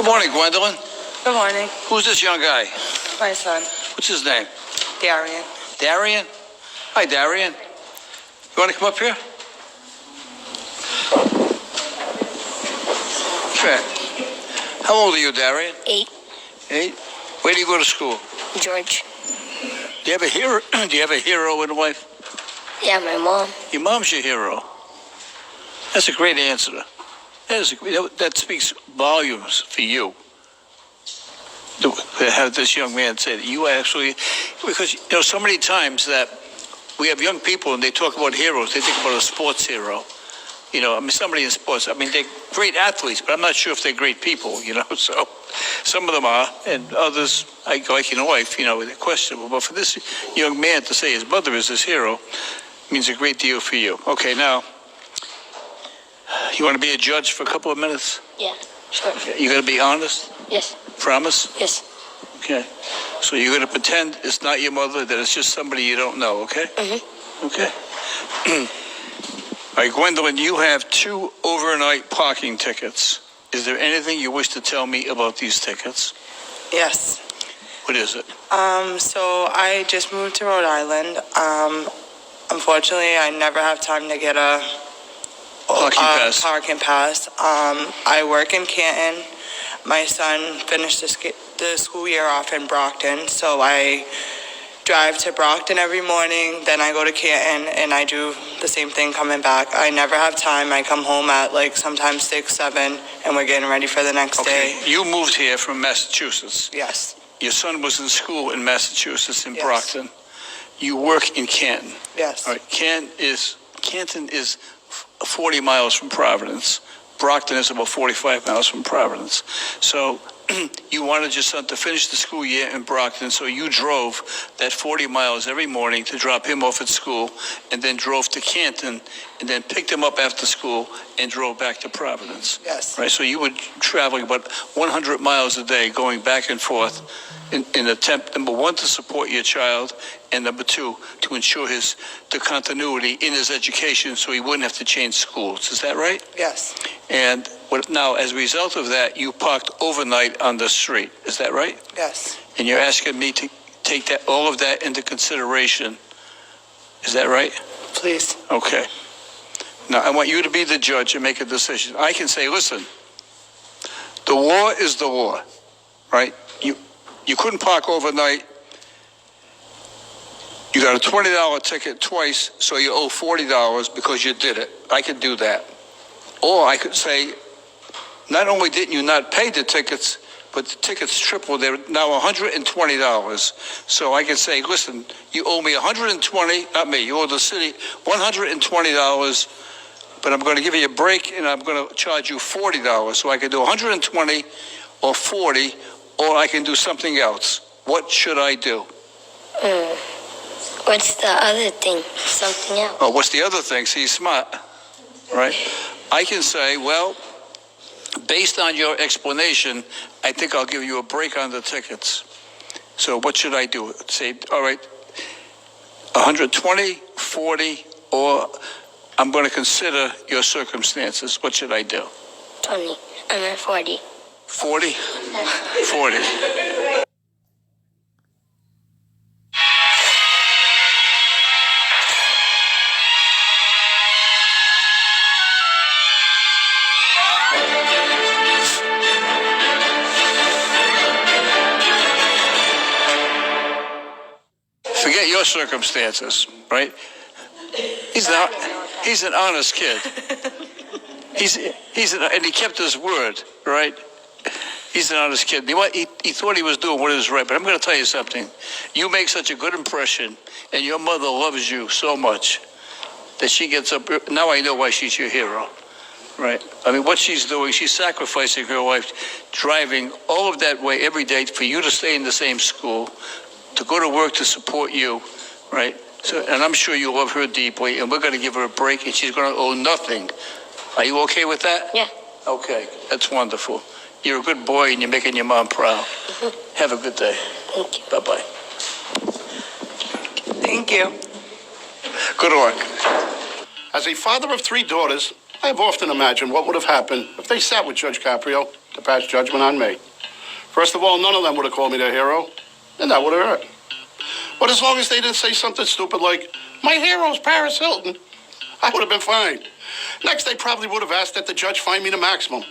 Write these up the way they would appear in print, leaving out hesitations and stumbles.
Good morning, Gwendolyn. Good morning. Who's this young guy? My son, What's his name? Darian. Darian? Hi, Darian. You want to come up here? Okay. How old are you, Darian? 8. 8? Where do you go to school? George. Do you have a hero? Do you have a hero in life? Yeah, my mom. Your mom's your hero. That's a great answer. That speaks volumes for you. To have this young man say that you actually, because so many times that we have young people and they talk about heroes, they think about a sports hero. Somebody in sports, they're great athletes, but I'm not sure if they're great people, so some of them are, and others, like your wife, they're questionable. But for this young man to say his mother is his hero means a great deal for you. Okay, now, you want to be a judge for a couple of minutes? Yeah, sure. You got to be honest? Yes. Promise? Yes. Okay. So you're going to pretend it's not your mother, that it's just somebody you don't know, okay? Mm-hmm. Okay. All right, Gwendolyn, you have 2 overnight parking tickets. Is there anything you wish to tell me about these tickets? Yes. What is it? So I just moved to Rhode Island. Unfortunately, I never have time to get a parking pass. I work in Canton. My son finished the school year off in Brockton, so I drive to Brockton every morning, then I go to Canton, and I do the same thing coming back. I never have time. I come home at sometimes 6, 7, and we're getting ready for the next day. You moved here from Massachusetts. Yes. Your son was in school in Massachusetts, in Brockton. You work in Canton. Yes. All right. Canton is 40 miles from Providence. Brockton is about 45 miles from Providence. So you wanted your son to finish the school year in Brockton, so you drove that 40 miles every morning to drop him off at school, and then drove to Canton, and then picked him up after school and drove back to Providence. Yes. Right. So you were traveling about 100 miles a day, going back and forth in attempt, number 1, to support your child, and number 2, to ensure the continuity in his education so he wouldn't have to change schools. Is that right? Yes. And now, as a result of that, you parked overnight on the street. Is that right? Yes. And you're asking me to take all of that into consideration. Is that right? Please. Okay. Now, I want you to be the judge and make a decision. I can say, listen, the law is the law, right? You couldn't park overnight. You got a $20 ticket twice, so you owe $40 because you did it. I could do that. Or I could say, not only didn't you not pay the tickets, but the tickets tripled. They're now $120. So I could say, listen, you owe me $120, not me, you owe the city $120, but I'm going to give you a break and I'm going to charge you $40. So I could do $120 or $40, or I can do something else. What should I do? What's the other thing? Something else. Oh, what's the other thing? See, he's smart, right? I can say, well, based on your explanation, I think I'll give you a break on the tickets. So what should I do? Say, all right, 120, 40, or I'm going to consider your circumstances. What should I do? 20. I'm at 40. 40? 40. Forget your circumstances, right? He's an honest kid. And he kept his word, right? He's an honest kid. He thought he was doing what is right, but I'm going to tell you something. You make such a good impression, and your mother loves you so much that she gets up. Now I know why she's your hero, right? What she's doing, she's sacrificing her life, driving all of that way every day for you to stay in the same school, to go to work to support you, right? So, and I'm sure you love her deeply, and we're going to give her a break, and she's going to owe nothing. Are you okay with that? Yeah. Okay, that's wonderful. You're a good boy, and you're making your mom proud. Mm-hmm. Have a good day. Thank you. Bye-bye. Thank you. Good luck. As a father of 3 daughters, I have often imagined what would have happened if they sat with Judge Caprio to pass judgment on me. First of all, none of them would have called me their hero, and that would have hurt. But as long as they didn't say something stupid like, my hero's Paris Hilton, I would have been fine. Next, they probably would have asked that the judge fine me the maximum.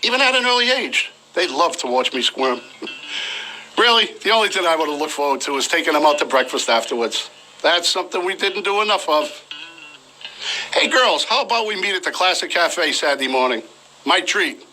Even at an early age, they love to watch me squirm. Really, the only thing I would have looked forward to is taking them out to breakfast afterwards. That's something we didn't do enough of. Hey, girls, how about we meet at the Classic Cafe Saturday morning? My treat.